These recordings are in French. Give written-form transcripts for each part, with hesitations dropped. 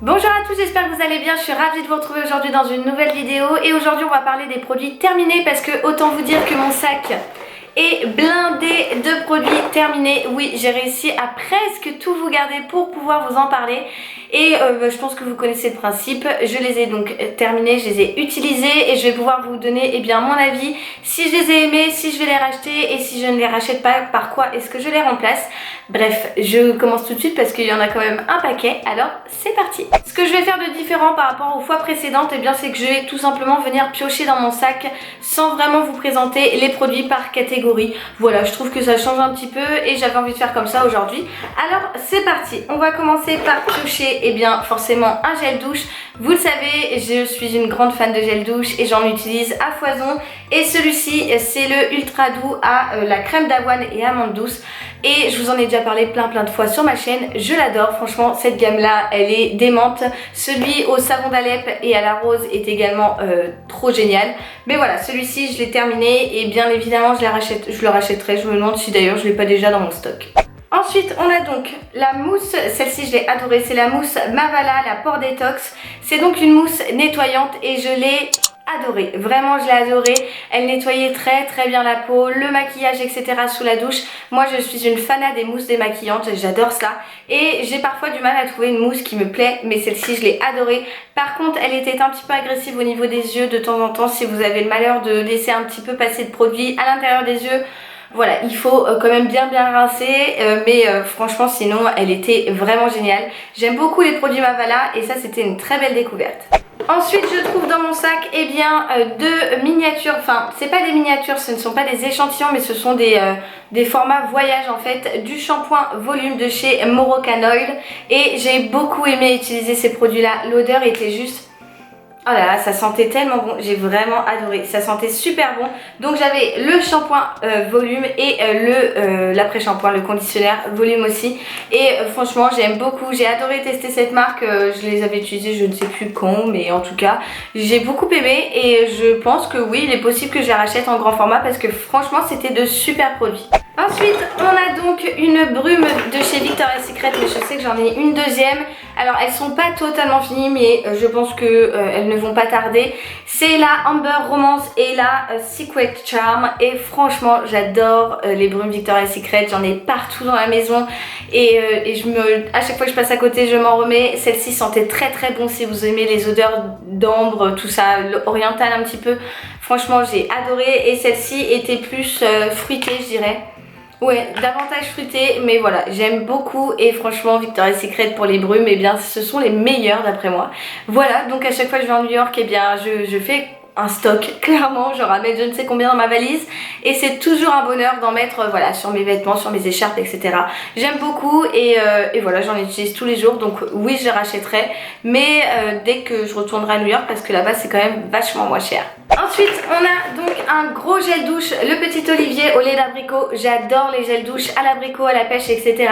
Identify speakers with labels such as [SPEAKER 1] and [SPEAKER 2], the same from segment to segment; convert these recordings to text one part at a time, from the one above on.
[SPEAKER 1] Bonjour à tous, j'espère que vous allez bien, je suis ravie de vous retrouver aujourd'hui dans une nouvelle vidéo et aujourd'hui on va parler des produits terminés parce que autant vous dire que mon sac est blindé de produits terminés. Oui, j'ai réussi à presque tout vous garder pour pouvoir vous en parler et je pense que vous connaissez le principe. Je les ai donc terminés, je les ai utilisés et je vais pouvoir vous donner mon avis, si je les ai aimés, si je vais les racheter et si je ne les rachète pas, par quoi est-ce que je les remplace. Bref, je commence tout de suite parce qu'il y en a quand même un paquet, alors c'est parti. Ce que je vais faire de différent par rapport aux fois précédentes, c'est que je vais tout simplement venir piocher dans mon sac sans vraiment vous présenter les produits par catégorie. Voilà, je trouve que ça change un petit peu et j'avais envie de faire comme ça aujourd'hui. Alors c'est parti, on va commencer par piocher forcément un gel douche. Vous le savez, je suis une grande fan de gel douche et j'en utilise à foison. Et celui-ci, c'est le Ultra Doux à la crème d'avoine et amande douce. Et je vous en ai déjà parlé plein de fois sur ma chaîne, je l'adore, franchement cette gamme là elle est démente. Celui au savon d'Alep et à la rose est également trop génial. Mais voilà, celui-ci je l'ai terminé et bien évidemment je le rachèterai, je me demande si d'ailleurs je ne l'ai pas déjà dans mon stock. Ensuite on a donc la mousse, celle-ci je l'ai adorée, c'est la mousse Mavala, la Pore Détox. C'est donc une mousse nettoyante et je l'ai adorée, vraiment je l'ai adorée. Elle nettoyait très bien la peau, le maquillage etc. sous la douche. Moi je suis une fanat des mousses démaquillantes, j'adore ça. Et j'ai parfois du mal à trouver une mousse qui me plaît, mais celle-ci je l'ai adorée. Par contre elle était un petit peu agressive au niveau des yeux de temps en temps. Si vous avez le malheur de laisser un petit peu passer de produit à l'intérieur des yeux, voilà, il faut quand même bien rincer, franchement sinon elle était vraiment géniale. J'aime beaucoup les produits Mavala et ça c'était une très belle découverte. Ensuite je trouve dans mon sac deux miniatures, enfin c'est pas des miniatures, ce ne sont pas des échantillons mais ce sont des formats voyage en fait, du shampoing volume de chez Moroccan Oil. Et j'ai beaucoup aimé utiliser ces produits là, l'odeur était juste... Oh là là, ça sentait tellement bon, j'ai vraiment adoré, ça sentait super bon. Donc j'avais le shampoing volume et l'après-shampoing, le conditionnaire volume aussi. Et franchement j'aime beaucoup, j'ai adoré tester cette marque, je les avais utilisés je ne sais plus quand, mais en tout cas j'ai beaucoup aimé. Et je pense que oui, il est possible que je les rachète en grand format parce que franchement c'était de super produits. Ensuite on a donc une brume de chez Victoria's Secret, mais je sais que j'en ai une deuxième. Alors elles sont pas totalement finies mais je pense que elles ne vont pas tarder. C'est la Amber Romance et la Secret Charm et franchement j'adore les brumes Victoria's Secret, j'en ai partout dans la maison et à chaque fois que je passe à côté je m'en remets. Celle-ci sentait très bon si vous aimez les odeurs d'ambre, tout ça, oriental un petit peu. Franchement j'ai adoré et celle-ci était plus fruitée je dirais. Ouais, davantage fruité, mais voilà, j'aime beaucoup et franchement Victoria's Secret pour les brumes, ce sont les meilleurs d'après moi. Voilà, donc à chaque fois que je vais en New York, je fais un stock, clairement, je ramène je ne sais combien dans ma valise et c'est toujours un bonheur d'en mettre voilà, sur mes vêtements, sur mes écharpes, etc. J'aime beaucoup et voilà, j'en utilise tous les jours, donc oui, je les rachèterai, mais dès que je retournerai à New York parce que là-bas c'est quand même vachement moins cher. Ensuite, on a donc un gros gel douche, le Petit Olivier au lait d'abricot. J'adore les gels douche à l'abricot, à la pêche, etc.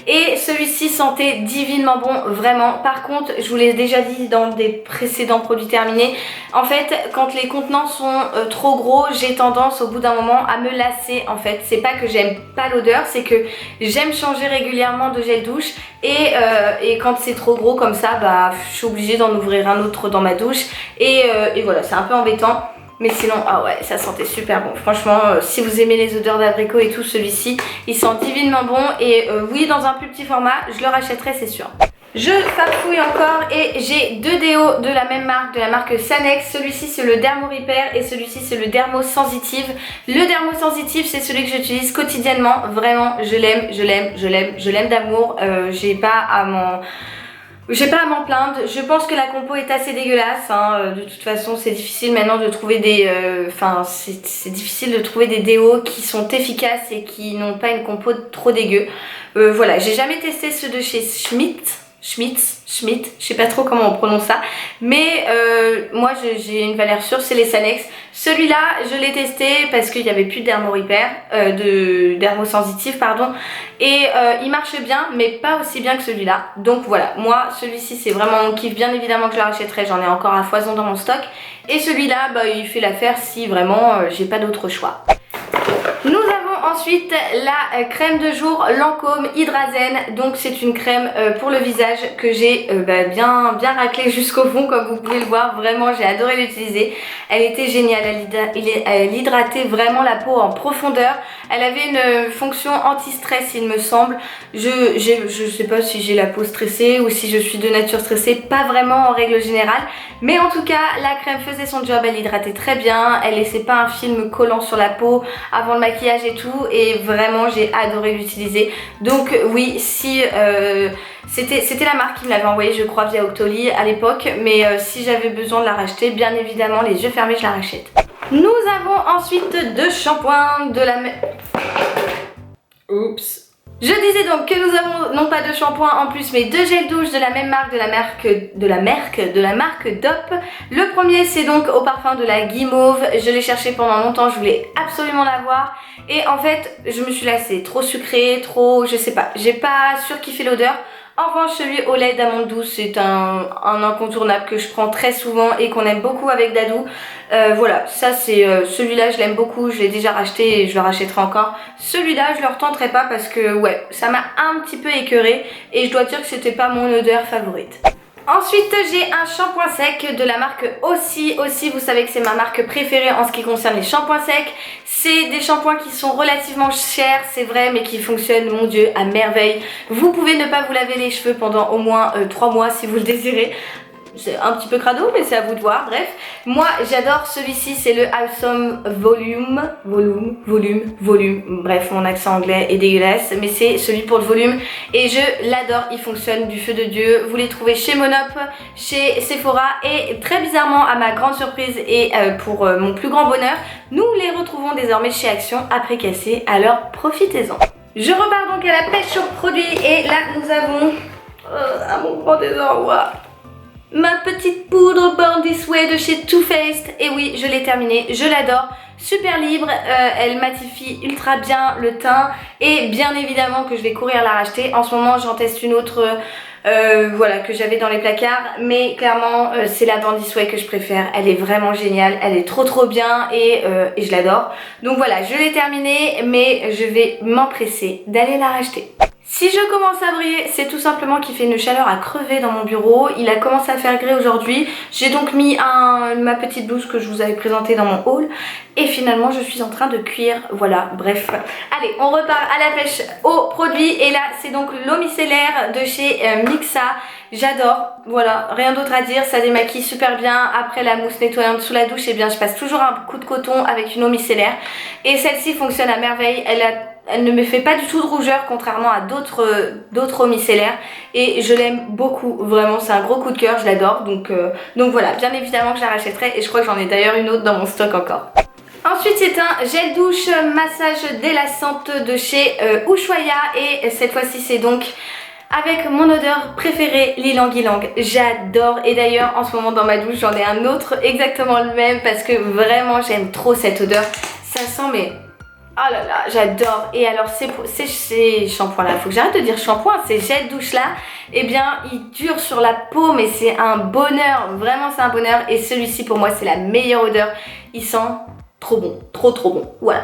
[SPEAKER 1] Et celui-ci sentait divinement bon, vraiment. Par contre, je vous l'ai déjà dit dans des précédents produits terminés, en fait, quand les contenants sont trop gros, j'ai tendance au bout d'un moment à me lasser. En fait, c'est pas que j'aime pas l'odeur, c'est que j'aime changer régulièrement de gel douche. Et quand c'est trop gros comme ça, je suis obligée d'en ouvrir un autre dans ma douche. Et voilà, c'est un peu embêtant. Mais sinon, ah ouais, ça sentait super bon. Franchement, si vous aimez les odeurs d'abricot et tout, celui-ci, il sent divinement bon. Et oui, dans un plus petit format, je le rachèterai, c'est sûr. Je farfouille encore et j'ai deux déos de la même marque, de la marque Sanex. Celui-ci c'est le Dermo Repair et celui-ci c'est le Dermo Sensitive. Le Dermo Sensitive c'est celui que j'utilise quotidiennement. Vraiment, je l'aime d'amour. J'ai pas à m'en plaindre. Je pense que la compo est assez dégueulasse, hein. De toute façon c'est difficile maintenant de trouver c'est difficile de trouver des déos qui sont efficaces et qui n'ont pas une compo trop dégueu. Voilà, j'ai jamais testé ceux de chez Schmitz, je sais pas trop comment on prononce ça, mais moi j'ai une valeur sûre, c'est les Sanex. Celui-là je l'ai testé parce qu'il n'y avait plus de Dermo Repair, de Dermo Sensitive pardon, et il marche bien mais pas aussi bien que celui-là. Donc voilà, moi celui-ci c'est vraiment mon kiff, bien évidemment que je le rachèterai, j'en ai encore à foison dans mon stock. Et celui-là il fait l'affaire si vraiment j'ai pas d'autre choix. Nous avons ensuite la crème de jour Lancôme Hydrazen. Donc c'est une crème pour le visage que j'ai bien raclée jusqu'au fond comme vous pouvez le voir. Vraiment j'ai adoré l'utiliser. Elle était géniale, elle hydratait vraiment la peau en profondeur. Elle avait une fonction anti-stress il me semble. Je sais pas si j'ai la peau stressée ou si je suis de nature stressée, pas vraiment en règle générale. Mais en tout cas la crème faisait son job, elle hydratait très bien. Elle laissait pas un film collant sur la peau avant le maquillage et tout. Et vraiment j'ai adoré l'utiliser. Donc oui, si c'était la marque qui me l'avait envoyé je crois via Octoly à l'époque. Mais si j'avais besoin de la racheter, bien évidemment les yeux fermés je la rachète. Nous avons ensuite deux shampoings de la même... Oups. Je disais donc que nous avons non pas deux shampoings en plus mais deux gels douche de la même marque, de la marque Dop. Le premier c'est donc au parfum de la guimauve. Je l'ai cherché pendant longtemps, je voulais absolument l'avoir. Et en fait je me suis lassée, trop sucré, trop je sais pas, j'ai pas surkiffé l'odeur. En revanche celui au lait d'amande douce c'est un incontournable que je prends très souvent et qu'on aime beaucoup avec Dadou. Voilà, ça c'est celui-là je l'aime beaucoup, je l'ai déjà racheté et je le rachèterai encore. Celui-là je le retenterai pas parce que ouais, ça m'a un petit peu écœurée et je dois dire que c'était pas mon odeur favorite. Ensuite j'ai un shampoing sec de la marque Aussi, vous savez que c'est ma marque préférée en ce qui concerne les shampoings secs. C'est des shampoings qui sont relativement chers, c'est vrai, mais qui fonctionnent, mon dieu, à merveille. Vous pouvez ne pas vous laver les cheveux pendant au moins 3 mois si vous le désirez. C'est un petit peu crado mais c'est à vous de voir, bref. Moi j'adore celui-ci, c'est le Awesome Volume. Bref mon accent anglais est dégueulasse mais c'est celui pour le volume et je l'adore, il fonctionne du feu de Dieu. Vous les trouvez chez Monop, chez Sephora et très bizarrement à ma grande surprise et pour mon plus grand bonheur, nous les retrouvons désormais chez Action à prix cassé, alors profitez-en. Je repars donc à la pêche aux produits et là nous avons, à mon grand désarroi, ma petite poudre Born This Way de chez Too Faced. Et oui, je l'ai terminée, je l'adore. Super libre, elle matifie ultra bien le teint. Et bien évidemment que je vais courir la racheter. En ce moment, j'en teste une autre voilà, que j'avais dans les placards. Mais clairement, c'est la Born This Way que je préfère. Elle est vraiment géniale, elle est trop bien et je l'adore. Donc voilà, je l'ai terminée, mais je vais m'empresser d'aller la racheter. Si je commence à briller, c'est tout simplement qu'il fait une chaleur à crever dans mon bureau. Il a commencé à faire gré aujourd'hui. J'ai donc mis ma petite blouse que je vous avais présentée dans mon haul. Et finalement, je suis en train de cuire. Voilà, bref. Allez, on repart à la pêche aux produits. Et là, c'est donc l'eau micellaire de chez Mixa. J'adore, voilà, rien d'autre à dire, ça démaquille super bien. Après la mousse nettoyante sous la douche, et bien je passe toujours un coup de coton avec une eau micellaire. Et celle-ci fonctionne à merveille, elle ne me fait pas du tout de rougeur contrairement à d'autres eaux micellaires. Et je l'aime beaucoup, vraiment c'est un gros coup de cœur, je l'adore. Donc voilà, bien évidemment que je la rachèterai et je crois que j'en ai d'ailleurs une autre dans mon stock encore. Ensuite c'est un gel douche massage délassante de chez Ushuaïa et cette fois-ci c'est donc avec mon odeur préférée, l'ylang ylang. J'adore et d'ailleurs en ce moment dans ma douche j'en ai un autre exactement le même parce que vraiment j'aime trop cette odeur. Ça sent mais... oh là là, j'adore. Et alors ces shampoings là, faut que j'arrête de dire shampoing, ces gels douche là, eh bien ils durent sur la peau mais c'est un bonheur, vraiment c'est un bonheur. Et celui-ci pour moi c'est la meilleure odeur, il sent trop bon, trop bon, voilà.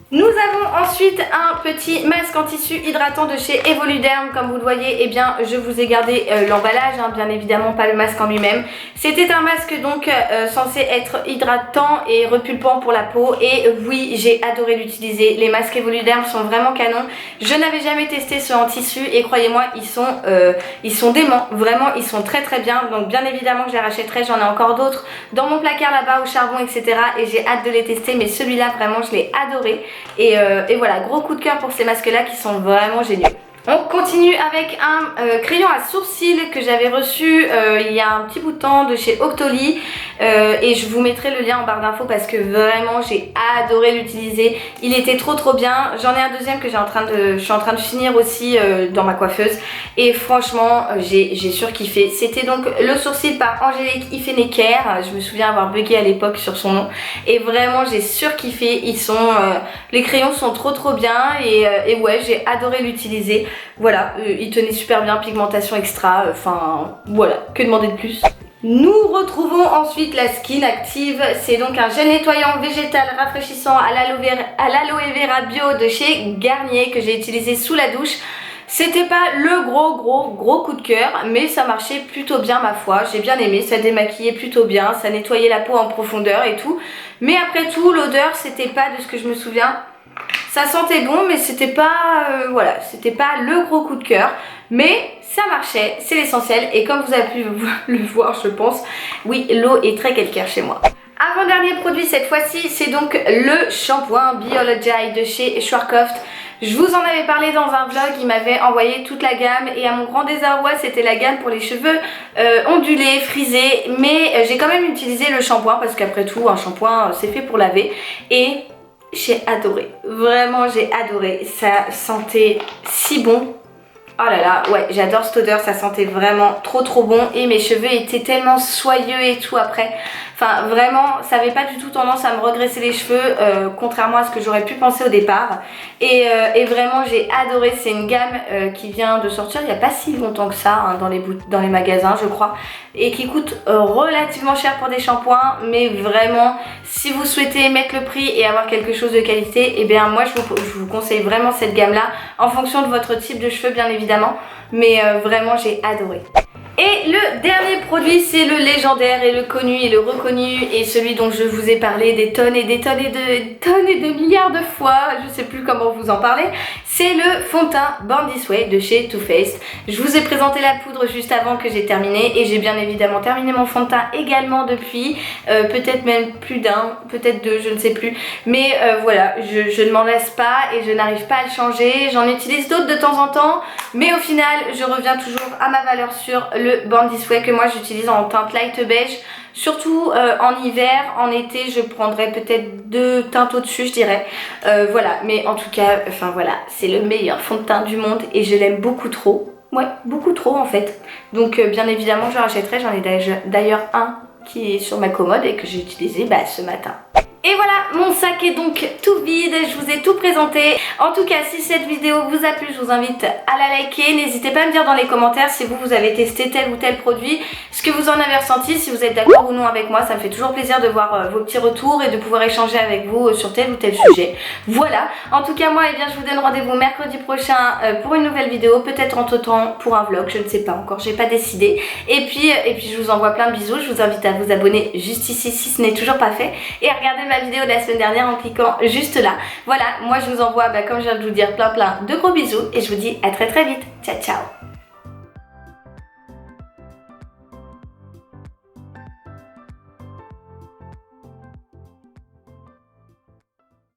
[SPEAKER 1] Nous avons ensuite un petit masque en tissu hydratant de chez Evoluderm. Comme vous le voyez, eh bien, je vous ai gardé l'emballage, hein, bien évidemment pas le masque en lui-même. C'était un masque donc censé être hydratant et repulpant pour la peau. Et oui, j'ai adoré l'utiliser. Les masques Evoluderm sont vraiment canons. Je n'avais jamais testé ceux en tissu et croyez-moi, ils sont déments. Vraiment, ils sont très bien. Donc bien évidemment que je les rachèterai. J'en ai encore d'autres dans mon placard là-bas au charbon, etc. Et j'ai hâte de les tester. Mais celui-là, vraiment, je l'ai adoré. Et voilà, gros coup de cœur pour ces masques là qui sont vraiment géniaux. On continue avec un crayon à sourcils que j'avais reçu il y a un petit bout de temps de chez Octoly et je vous mettrai le lien en barre d'infos parce que vraiment j'ai adoré l'utiliser. Il était trop bien. J'en ai un deuxième que je suis en train de finir aussi dans ma coiffeuse et franchement j'ai surkiffé. C'était donc le sourcil par Angélique Ifenecker. Je me souviens avoir bugué à l'époque sur son nom et vraiment j'ai surkiffé. Les crayons sont trop bien et ouais, j'ai adoré l'utiliser. Voilà, il tenait super bien, pigmentation extra, enfin voilà, que demander de plus? Nous retrouvons ensuite la Skin Active, c'est donc un gel nettoyant végétal rafraîchissant à l'aloe vera bio de chez Garnier que j'ai utilisé sous la douche. C'était pas le gros coup de cœur, mais ça marchait plutôt bien ma foi, j'ai bien aimé, ça démaquillait plutôt bien, ça nettoyait la peau en profondeur et tout. Mais après tout, l'odeur c'était pas de ce que je me souviens. Ça sentait bon, mais c'était pas, voilà, c'était pas le gros coup de cœur. Mais ça marchait, c'est l'essentiel. Et comme vous avez pu le voir, je pense, oui, l'eau est très calcaire chez moi. Avant-dernier produit cette fois-ci, c'est donc le shampoing Biologize de chez Schwarzkopf. Je vous en avais parlé dans un vlog, il m'avait envoyé toute la gamme et à mon grand désarroi c'était la gamme pour les cheveux ondulés, frisés. Mais j'ai quand même utilisé le shampoing parce qu'après tout un shampoing c'est fait pour laver. Et j'ai adoré, vraiment j'ai adoré, ça sentait si bon. Oh là là, ouais, j'adore cette odeur, ça sentait vraiment trop bon et mes cheveux étaient tellement soyeux et tout après. Enfin vraiment, ça avait pas du tout tendance à me regresser les cheveux, contrairement à ce que j'aurais pu penser au départ. Et vraiment j'ai adoré, c'est une gamme qui vient de sortir il n'y a pas si longtemps que ça hein, dans les magasins je crois. Et qui coûte relativement cher pour des shampoings, mais vraiment si vous souhaitez mettre le prix et avoir quelque chose de qualité, eh bien moi je vous conseille vraiment cette gamme là, en fonction de votre type de cheveux bien évidemment, mais vraiment j'ai adoré. Et le dernier produit, c'est le légendaire et le connu et le reconnu et celui dont je vous ai parlé des tonnes et des tonnes et de milliards de fois, je sais plus comment vous en parler. C'est le fond de teint Born This Way de chez Too Faced. Je vous ai présenté la poudre juste avant que j'ai terminé et j'ai bien évidemment terminé mon fond de teint également depuis, peut-être même plus d'un, peut-être deux, je ne sais plus. Mais voilà, je ne m'en lasse pas et je n'arrive pas à le changer. J'en utilise d'autres de temps en temps, mais au final, je reviens toujours à ma valeur sûre, le Born This Way que moi j'utilise en teinte light beige. Surtout en hiver, en été je prendrais peut-être 2 teintes au-dessus je dirais. Voilà, mais en tout cas, enfin voilà, c'est le meilleur fond de teint du monde et je l'aime beaucoup trop. Ouais, beaucoup trop en fait. Donc bien évidemment je rachèterai, j'en ai d'ailleurs un qui est sur ma commode et que j'ai utilisé ce matin. Et voilà, mon sac est donc tout vide, je vous ai tout présenté. En tout cas, si cette vidéo vous a plu, je vous invite à la liker. N'hésitez pas à me dire dans les commentaires si vous avez testé tel ou tel produit, ce que vous en avez ressenti, si vous êtes d'accord ou non avec moi. Ça me fait toujours plaisir de voir vos petits retours et de pouvoir échanger avec vous sur tel ou tel sujet. Voilà, en tout cas moi, je vous donne rendez-vous mercredi prochain pour une nouvelle vidéo, peut-être entre temps pour un vlog, je ne sais pas encore, j'ai pas décidé. Et puis je vous envoie plein de bisous, je vous invite à vous abonner juste ici si ce n'est toujours pas fait et à regarder ma vidéo de la semaine dernière en cliquant juste là. Voilà, moi je vous envoie comme je viens de vous dire plein de gros bisous et je vous dis à très vite. Ciao ciao.